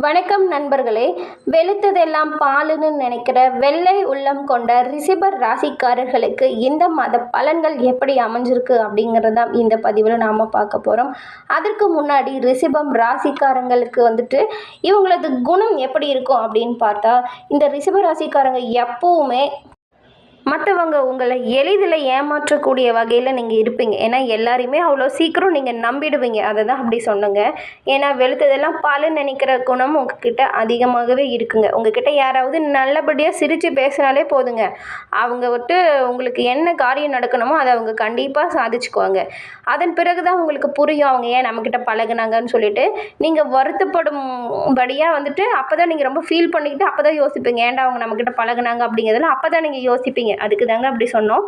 வணக்கம் நண்பர்களே. வெளுத்ததெல்லாம் பாலுன்னு நினைக்கிற வெள்ளை உள்ளம் கொண்ட ரிஷப ராசிக்காரர்களுக்கு இந்த மாத பலன்கள் எப்படி அமைஞ்சிருக்கு அப்படிங்கிறத இந்த பதிவில் நாம் பார்க்க போகிறோம். அதற்கு முன்னாடி ரிஷபம் ராசிக்காரங்களுக்கு இவங்களது குணம் எப்படி இருக்கும் அப்படின்னு பார்த்தா, இந்த ரிஷப ராசிக்காரங்க எப்பவுமே மற்றவங்க உங்களை எளிதில் ஏமாற்றக்கூடிய வகையில் நீங்கள் இருப்பீங்க. ஏன்னா எல்லாரையுமே அவ்வளோ சீக்கிரம் நீங்கள் நம்பிடுவீங்க. அதை தான் அப்படி சொன்னங்க. ஏன்னா வெளுத்ததெல்லாம் பாலுன்னு நினைக்கிற குணம் உங்ககிட்ட அதிகமாகவே இருக்குங்க. உங்ககிட்ட யாராவது நல்லபடியாக சிரித்து பேசினாலே போதுங்க, அவங்க உங்களுக்கு என்ன காரியம் நடக்கணுமோ அதை அவங்க கண்டிப்பாக சாதிச்சுக்குவாங்க. அதன் பிறகு தான் உங்களுக்கு புரியும் அவங்க ஏன் நம்மக்கிட்ட பழகுனாங்கன்னு சொல்லிட்டு. நீங்கள் வருத்தப்படும்படியாக அப்போ தான் நீங்கள் ரொம்ப ஃபீல் பண்ணிக்கிட்டு அப்போ தான் யோசிப்பீங்க, ஏன்டா அவங்க நம்மக்கிட்ட பழகுனாங்க அப்படிங்கிறதுல அப்போ தான் நீங்கள் யோசிப்பீங்க. அதுக்கு தாங்க அப்படி சொன்னோம்.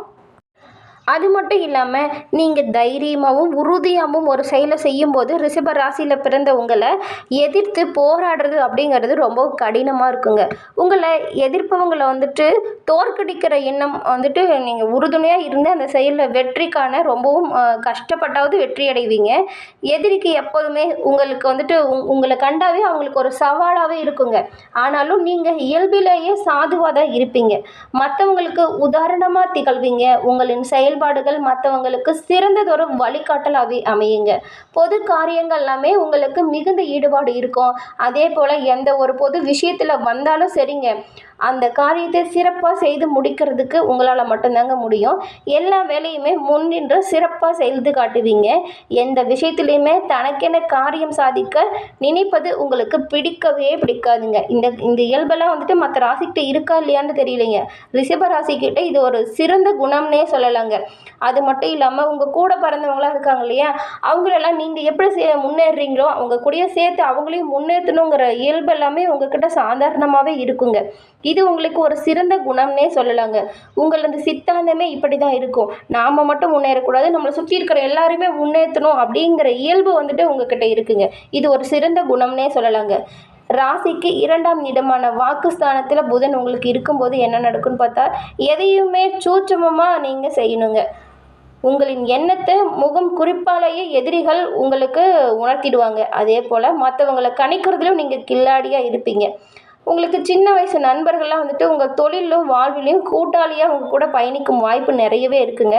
அது மட்டும் இல்லாமல் நீங்கள் தைரியமாகவும் உறுதியாகவும் ஒரு செயலை செய்யும்போது ரிஷப ராசியில் பிறந்த உங்களை எதிர்த்து போராடுறது அப்படிங்கிறது ரொம்ப கடினமாக இருக்குங்க. உங்களை எதிர்ப்பவங்களை தோற்கடிக்கிற எண்ணம் நீங்கள் உறுதுணையாக இருந்து அந்த செயலில் வெற்றி காண ரொம்பவும் கஷ்டப்பட்டாவது வெற்றி அடைவீங்க. எதிரிக்கு எப்போதுமே உங்களுக்கு உங்களை கண்டாவே அவங்களுக்கு ஒரு சவாலாகவே இருக்குங்க. ஆனாலும் நீங்கள் இயல்பிலேயே சாதுவாக தான் இருப்பீங்க. மற்றவங்களுக்கு உதாரணமாக திகழ்வீங்க. உங்களின் செயல்பாடுகள் மற்றவங்களுக்கு சிறந்ததொரு வழிகாட்டலாகவே அமையுங்க. பொது காரியங்கள் எல்லாமே உங்களுக்கு மிகுந்த ஈடுபாடு இருக்கும். அதே போல் எந்த ஒரு பொது விஷயத்தில் வந்தாலும் சரிங்க, அந்த காரியத்தை சிறப்பாக செய்து முடிக்கிறதுக்கு உங்களால் மட்டும்தாங்க முடியும். எல்லா வேலையுமே முன்னின்று சிறப்பாக செய்து காட்டுவீங்க. எந்த விஷயத்துலையுமே தனக்கென காரியம் சாதிக்க நினைப்பது உங்களுக்கு பிடிக்கவே பிடிக்காதுங்க. இந்த இயல்பெல்லாம் மற்ற ராசிக்கிட்ட இருக்கா இல்லையான்னு தெரியலைங்க. ரிஷப ராசிக்கிட்ட இது ஒரு சிறந்த குணம்னே சொல்லலாங்க. அது மட்டும் இல்லாமல் உங்கள் கூட பிறந்தவங்களாம் இருக்காங்க இல்லையா, அவங்களெல்லாம் நீங்கள் எப்படி முன்னேறீங்களோ அவங்க கூடயே சேர்த்து அவங்களையும் முன்னேற்றணுங்கிற இயல்பு எல்லாமே உங்ககிட்ட சாதாரணமாகவே இருக்குங்க. இது உங்களுக்கு ஒரு சிறந்த குணம்னே சொல்லலாங்க. உங்களது சித்தாந்தமே இப்படி தான் இருக்கும். நாம் மட்டும் முன்னேறக்கூடாது, நம்மளை சுற்றி இருக்கிற எல்லாருமே முன்னேற்றணும் அப்படிங்கிற இயல்பு உங்ககிட்ட இருக்குங்க. இது ஒரு சிறந்த குணம்னே சொல்லலாங்க. ராசிக்கு 2ஆம் இடமான வாக்குஸ்தானத்தில் புதன் உங்களுக்கு இருக்கும்போது என்ன நடக்கும்னு பார்த்தா, எதையுமே சூட்சமமாக நீங்கள் செய்யணுங்க. உங்களின் எண்ணத்தை முகம் குறிப்பாலேயே எதிரிகள் உங்களுக்கு உணர்த்திடுவாங்க. அதே போல் மற்றவங்களை கணிக்கிறதுலையும் நீங்கள் கில்லாடியாக இருப்பீங்க. உங்களுக்கு சின்ன வயசு நண்பர்கள்லாம் உங்கள் தொழிலும் வாழ்விலையும் கூட்டாளியாக அவங்க கூட பயணிக்கும் வாய்ப்பு நிறையவே இருக்குங்க.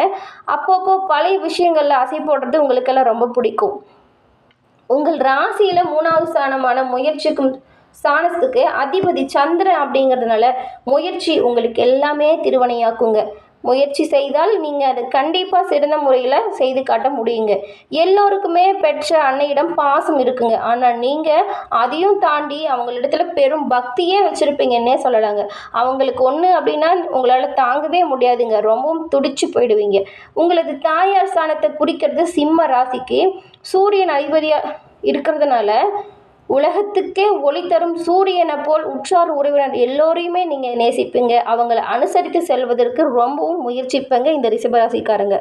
அப்பப்போ பழைய விஷயங்களில் அசை போடுறது உங்களுக்கெல்லாம் ரொம்ப பிடிக்கும். உங்கள் ராசியில் 3வது ஸ்தானமான முயற்சிக்கும் ஸ்தானத்துக்கு அதிபதி சந்திரன் அப்படிங்கிறதுனால முயற்சி உங்களுக்கு எல்லாமே திருவனையாக்குங்க. முயற்சி செய்தால் நீங்கள் அதை கண்டிப்பாக சிறந்த முறையில் செய்து காட்ட முடியுங்க. எல்லோருக்குமே பெற்ற அன்னையிடம் பாசம் இருக்குங்க. ஆனால் நீங்கள் அதையும் தாண்டி அவங்களிடத்துல பெரும் பக்தியே வச்சுருப்பீங்கன்னே சொல்லலாங்க. அவங்களுக்கு ஒன்று அப்படின்னா உங்களால் தாங்கவே முடியாதுங்க. ரொம்பவும் துடிச்சு போயிடுவீங்க. உங்களது தாயார் ஸ்தானத்தை குறிக்கிறது சிம்ம ராசிக்கு சூரியன் அதிபதியாக இருக்கிறதுனால உலகத்துக்கே ஒளி தரும் சூரியனை போல் உற்றார் உறவினர் எல்லோரையுமே நீங்கள் நேசிப்பீங்க. அவங்களை அனுசரித்து செல்வதற்கு ரொம்பவும் முயற்சிப்பங்க இந்த ரிஷபராசிக்காரங்க.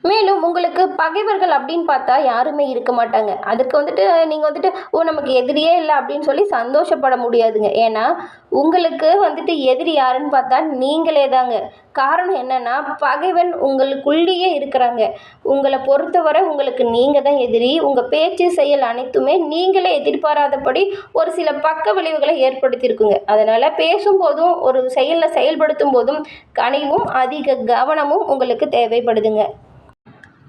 மேலும் உங்களுக்கு பகைவர்கள் அப்படின்னு பார்த்தா யாருமே இருக்க மாட்டாங்க. அதுக்கு நீங்கள் நமக்கு எதிரியே இல்லை அப்படின்னு சொல்லி சந்தோஷப்பட முடியாதுங்க. ஏன்னா உங்களுக்கு எதிரி யாருன்னு பார்த்தா நீங்களே தாங்க. காரணம் என்னன்னா, பகைவன் உங்களுக்குள்ளேயே இருக்கிறாங்க. உங்களை பொறுத்தவரை உங்களுக்கு நீங்கள் தான் எதிரி. உங்கள் பேச்சு செயல் அனைத்துமே நீங்களே எதிர்பாராதபடி ஒரு சில பக்க விளைவுகளை ஏற்படுத்தியிருக்குங்க. அதனால் பேசும்போதும் ஒரு செயலில் செயல்படுத்தும் போதும் கனிவும் அதிக கவனமும் உங்களுக்கு தேவைப்படுதுங்க.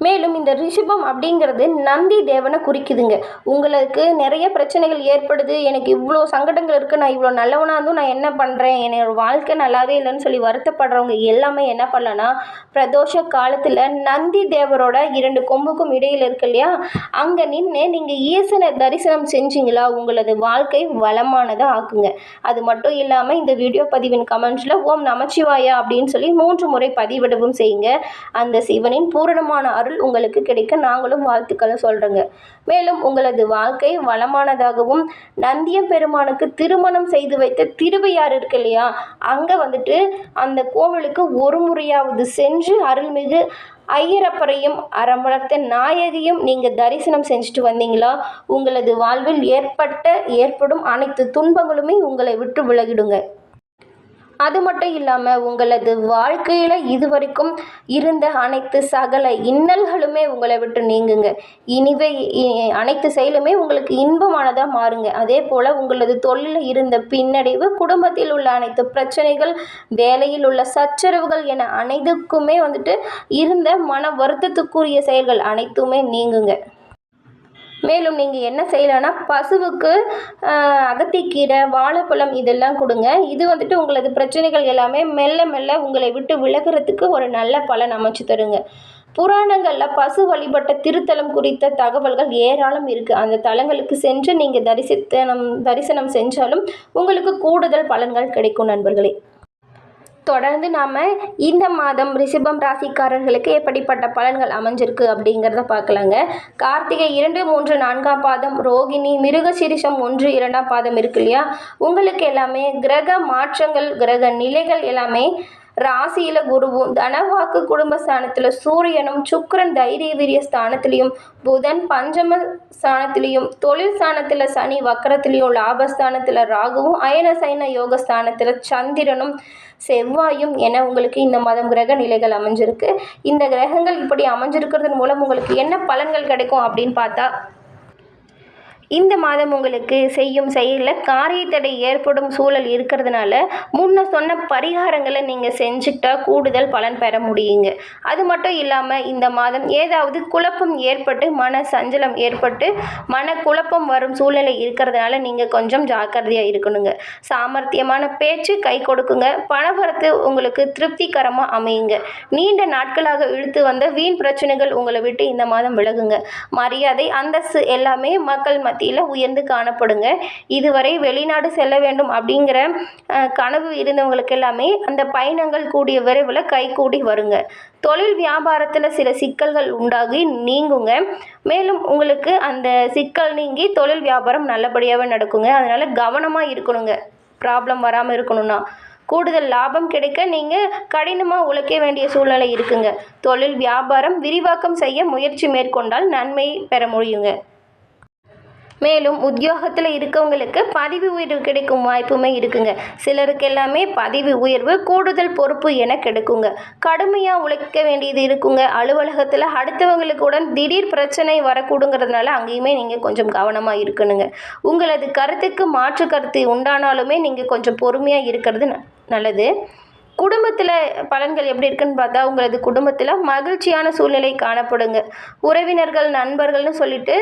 மேலும் இந்த ரிஷபம் அப்படிங்கிறது நந்தி தேவனை குறிக்குதுங்க. உங்களுக்கு நிறைய பிரச்சனைகள் ஏற்படுது, எனக்கு இவ்வளோ சங்கடங்கள் இருக்குது, நான் இவ்வளோ நல்லவனாக இருந்தும் நான் என்ன பண்ணுறேன், என்னோட வாழ்க்கை நல்லாவே இல்லைன்னு சொல்லி வருத்தப்படுறவங்க எல்லாமே என்ன பண்ணலான்னா, பிரதோஷ காலத்தில் நந்தி தேவரோட 2 கொம்புக்கும் இடையில் இருக்கு இல்லையா, அங்கே நின்று நீங்கள் ஈசனை தரிசனம் செஞ்சீங்களா உங்களது வாழ்க்கை வளமானதாக ஆக்குங்க. அது மட்டும் இல்லாமல் இந்த வீடியோ பதிவின் கமெண்ட்ஸில் ஓம் நமச்சிவாயா அப்படின்னு சொல்லி 3 முறை பதிவிடவும் செய்யுங்க. அந்த சிவனின் பூரணமான உங்களுக்கு கிடைக்க நாங்களும் வாழ்த்துக்களை சொல்கிறோங்க. மேலும் உங்களது வாழ்க்கை வளமானதாகவும் நந்திய பெருமானுக்கு திருமணம் செய்து வைத்த திருவையாறு இருக்கு இல்லையா, அங்கே அந்த கோவிலுக்கு ஒரு முறையாவது சென்று அருள்மிகு ஐயரப்பரையும் அறமளர்த்த நாயகியும் நீங்கள் தரிசனம் செஞ்சுட்டு வந்தீங்களா, உங்களது வாழ்வில் ஏற்படும் அனைத்து துன்பங்களுமே உங்களை விட்டு விலகிடுங்க. அது மட்டும் இல்லாமல் உங்களது வாழ்க்கையில் இதுவரைக்கும் இருந்த அனைத்து சகல இன்னல்களுமே உங்களை விட்டு நீங்குங்க. இனிவே அனைத்து செயலுமே உங்களுக்கு இன்பமானதாக மாறுங்க. அதே போல் உங்களது தொழிலில் இருந்த பின்னடைவு, குடும்பத்தில் உள்ள அனைத்து பிரச்சனைகள், வேலையில் உள்ள சச்சரவுகள் என அனைத்துக்குமே இருந்த மன வருத்தத்துக்குரிய செயல்கள் அனைத்துமே நீங்குங்க. மேலும் நீங்கள் என்ன செய்யலான்னா, பசுவுக்கு அகத்திக்கீரை, வாழைப்பழம் இதெல்லாம் கொடுங்க. இது உங்களது பிரச்சனைகள் எல்லாமே மெல்ல மெல்ல உங்களை விட்டு விலகிறதுக்கு ஒரு நல்ல பலன் அமைச்சு தருங்க. புராணங்களில் பசு வழிபட்ட திருத்தலம் குறித்த தகவல்கள் ஏராளம் இருக்குது. அந்த தலங்களுக்கு சென்று நீங்கள் தரிசனம் செஞ்சாலும் உங்களுக்கு கூடுதல் பலன்கள் கிடைக்கும் நண்பர்களே. தொடர்ந்து நாம் இந்த மாதம் ரிஷபம் ராசிக்காரர்களுக்கு எப்படிப்பட்ட பலன்கள் அமைஞ்சிருக்கு அப்படிங்கிறத பார்க்கலாங்க. கார்த்திகை 2, 3, 4ஆம் பாதம், ரோகிணி, மிருகசீரிஷம் 1, 2ஆம் பாதம் இருக்கு இல்லையா, உங்களுக்கு எல்லாமே கிரக மாற்றங்கள், கிரக நிலைகள் எல்லாமே ராசியில் குருவும், தனவாக்கு குடும்பஸ்தானத்தில் சூரியனும், சுக்கிரன் தைரிய வீரிய ஸ்தானத்திலையும், புதன் பஞ்சம ஸ்தானத்திலையும், தொழில் ஸ்தானத்தில் சனி வக்கரத்திலையும், லாபஸ்தானத்தில் ராகுவும், அயன சைன யோக ஸ்தானத்தில் சந்திரனும், செவ்வாயும் என உங்களுக்கு இந்த மாதம் கிரக நிலைகள் அமைஞ்சிருக்கு. இந்த கிரகங்கள் இப்படி அமைஞ்சிருக்கிறது மூலம் உங்களுக்கு என்ன பலன்கள் கிடைக்கும் அப்படின்னு பார்த்தா, இந்த மாதம் உங்களுக்கு செய்யும் செயலில் காரியத்தடை ஏற்படும் சூழல் இருக்கிறதுனால முன்ன சொன்ன பரிகாரங்களை நீங்கள் செஞ்சுக்கிட்டா கூடுதல் பலன் பெற முடியுங்க. அது மட்டும் இல்லாமல் இந்த மாதம் ஏதாவது குழப்பம் ஏற்பட்டு மன சஞ்சலம் ஏற்பட்டு மன குழப்பம் வரும் சூழ்நிலை இருக்கிறதுனால நீங்கள் கொஞ்சம் ஜாக்கிரதையாக இருக்கணுங்க. சாமர்த்தியமான பேச்சு கை கொடுக்குங்க. பணவரத்து உங்களுக்கு திருப்திகரமாக அமையுங்க. நீண்ட நாட்களாக இழுத்து வந்த வீண் பிரச்சனைகள் உங்களை விட்டு இந்த மாதம் விலகுங்க. மரியாதை, அந்தஸ்து எல்லாமே மக்கள் மத்தியில் உயர்ந்து காணப்படுங்க. இதுவரை வெளிநாடு செல்ல வேண்டும் அப்படிங்கிற கனவு இருந்தவங்களுக்கு எல்லாமே அந்த பயணங்கள் கூடிய விரைவில் கைகூடி வருங்க. தொழில் வியாபாரத்தில் சில சிக்கல்கள் உண்டாகி நீங்குங்க. மேலும் உங்களுக்கு அந்த சிக்கல் நீங்கி தொழில் வியாபாரம் நல்லபடியாகவே நடக்குங்க. அதனால் கவனமாக இருக்கணுங்க. ப்ராப்ளம் வராமல் இருக்கணும்னா கூடுதல் லாபம் கிடைக்க நீங்கள் கடினமாக உழைக்க வேண்டிய சூழ்நிலை இருக்குங்க. தொழில் வியாபாரம் விரிவாக்கம் செய்ய முயற்சி மேற்கொண்டால் நன்மை பெற முடியுங்க. மேலும் உத்தியோகத்தில் இருக்கவங்களுக்கு பதவி உயர்வு கிடைக்கும் வாய்ப்புமே இருக்குங்க. சிலருக்கு எல்லாமே பதவி உயர்வு, கூடுதல் பொறுப்பு என கிடைக்குங்க. கடுமையாக உழைக்க வேண்டியது இருக்குங்க. அலுவலகத்தில் அடுத்தவங்களுக்குடன் திடீர் பிரச்சனை வரக்கூடுங்கிறதுனால அங்கேயுமே நீங்கள் கொஞ்சம் கவனமாக இருக்கணுங்க. உங்களது கருத்துக்கு மாற்று கருத்து உண்டானாலுமே நீங்கள் கொஞ்சம் பொறுமையாக இருக்கிறது நல்லது. குடும்பத்தில் பலன்கள் எப்படி இருக்குன்னு பார்த்தா, உங்களது குடும்பத்தில் மகிழ்ச்சியான சூழ்நிலை காணப்படுங்க. உறவினர்கள், நண்பர்கள்னு சொல்லிட்டு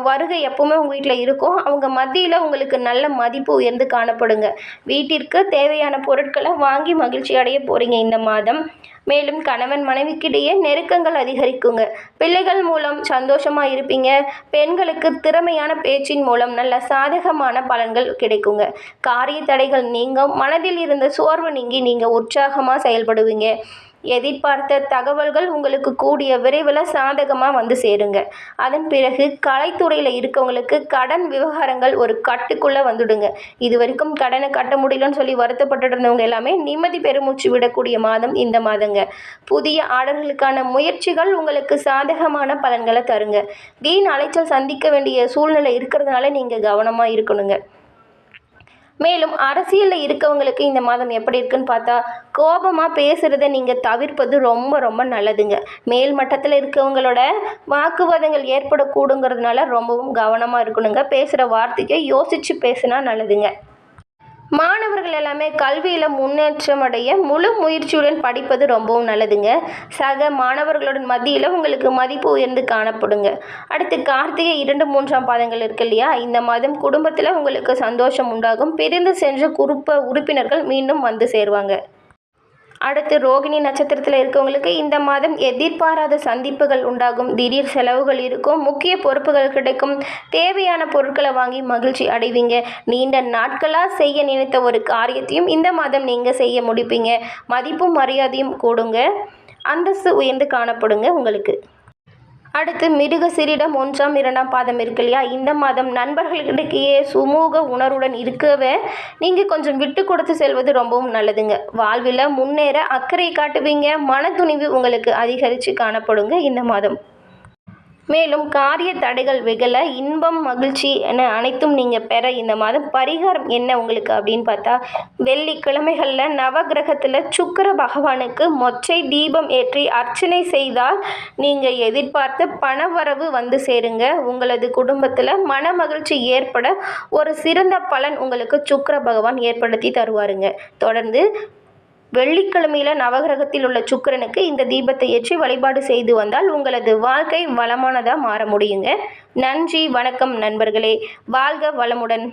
வருகை எப்போவுமே உங்கள் வீட்டில் இருக்கும். அவங்க மத்தியில் உங்களுக்கு நல்ல மதிப்பு உயர்ந்து காணப்படுங்க. வீட்டிற்கு தேவையான பொருட்களை வாங்கி மகிழ்ச்சி அடைய போகிறீங்க இந்த மாதம். மேலும் கணவன் மனைவிக்கிடையே நெருக்கங்கள் அதிகரிக்குங்க. பிள்ளைகள் மூலம் சந்தோஷமாக இருப்பீங்க. பெண்களுக்கு திறமையான பேச்சின் மூலம் நல்ல சாதகமான பலன்கள் கிடைக்குங்க. காரிய தடைகள் நீங்கும். மனதில் இருந்த சோர்வு நீங்கி நீங்கள் உற்சாகமாக செயல்படுவீங்க. எதிர்பார்த்த தகவல்கள் உங்களுக்கு கூடிய விரைவில் சாதகமாக வந்து சேருங்க. அதன் பிறகு கலைத்துறையில் இருக்கவங்களுக்கு கடன் விவகாரங்கள் ஒரு கட்டுக்குள்ளே வந்துடுங்க. இது வரைக்கும் கடனை கட்ட முடியலன்னு சொல்லி வருத்தப்பட்டு இருந்தவங்க எல்லாமே நிம்மதி பெருமூச்சு விடக்கூடிய மாதம் இந்த மாதங்க. புதிய ஆர்டர்களுக்கான முயற்சிகள் உங்களுக்கு சாதகமான பலன்களை தருங்க. வீண் அலைச்சல் சந்திக்க வேண்டிய சூழ்நிலை இருக்கிறதுனால நீங்கள் கவனமாக இருக்கணுங்க. மேலும் அரசியலில் இருக்கவங்களுக்கு இந்த மாதம் எப்படி இருக்குன்னு பார்த்தா, கோபமாக பேசுகிறத நீங்கள் தவிர்ப்பது ரொம்ப ரொம்ப நல்லதுங்க. மேல் மட்டத்தில் இருக்கவங்களோட வாக்குவாதங்கள் ஏற்படக்கூடுங்கிறதுனால ரொம்பவும் கவனமாக இருக்கணுங்க. பேசுகிற வார்த்தையை யோசித்து பேசினா நல்லதுங்க. மாணவர்கள் எல்லாமே கல்வியில் முன்னேற்றம் அடைய முழு முயற்சியுடன் படிப்பது ரொம்பவும் நல்லதுங்க. சக மாணவர்களுடன் மத்தியில் உங்களுக்கு மதிப்பு உயர்ந்து காணப்படுங்க. அடுத்து கார்த்திகை 2, 3ஆம் பாதங்கள் இருக்கு இல்லையா, இந்த மாதம் குடும்பத்தில் உங்களுக்கு சந்தோஷம் உண்டாகும். பிரிந்து சென்ற குடும்ப உறுப்பினர்கள் மீண்டும் வந்து சேருவாங்க. அடுத்து ரோகிணி நட்சத்திரத்தில் இருக்கவங்களுக்கு இந்த மாதம் எதிர்பாராத சந்திப்புகள் உண்டாகும். திடீர் செலவுகள் இருக்கும். முக்கிய பொறுப்புகள் கிடைக்கும். தேவையான பொருட்களை வாங்கி மகிழ்ச்சி அடைவீங்க. நீண்ட நாட்களாக செய்ய நினைத்த ஒரு காரியத்தையும் இந்த மாதம் நீங்கள் செய்ய முடிப்பீங்க. மதிப்பும் மரியாதையும் கூடுங்க. அந்தஸ்து உயர்ந்து காணப்படுங்க உங்களுக்கு. அடுத்து மிருகசீரிடம் 1, 2ஆம் பாதம் இருக்கு இல்லையா, இந்த மாதம் நண்பர்களுக்கிடையே சுமூக உணர்வுடன் இருக்கவே நீங்கள் கொஞ்சம் விட்டு கொடுத்து செல்வது ரொம்பவும் நல்லதுங்க. வாழ்வில் முன்னேற அக்கறை காட்டுவீங்க. மன துணிவு உங்களுக்கு அதிகரித்து காணப்படுங்க இந்த மாதம். மேலும் காரிய தடைகள் விகல இன்பம் மகிழ்ச்சி என அனைத்தும் நீங்கள் பெற இந்த மாதம் பரிகாரம் என்ன உங்களுக்கு அப்படின்னு பார்த்தா, வெள்ளிக்கிழமைகளில் நவகிரகத்தில் சுக்கிர பகவானுக்கு மொச்சை தீபம் ஏற்றி அர்ச்சனை செய்தால் நீங்கள் எதிர்பார்த்த பணவரவு வந்து சேருங்க. உங்களது குடும்பத்தில் மன மகிழ்ச்சி ஏற்பட ஒரு சிறந்த பலன் உங்களுக்கு சுக்கிர பகவான் ஏற்படுத்தி தருவாருங்க. தொடர்ந்து வெள்ளிக்கிழமையில் நவகிரகத்தில் உள்ள சுக்கிரனுக்கு இந்த தீபத்தை ஏற்றி வழிபாடு செய்து வந்தால் உங்களது வாழ்க்கை வளமானதாக மாற முடியுங்க. நன்றி, வணக்கம் நண்பர்களே. வாழ்க வளமுடன்.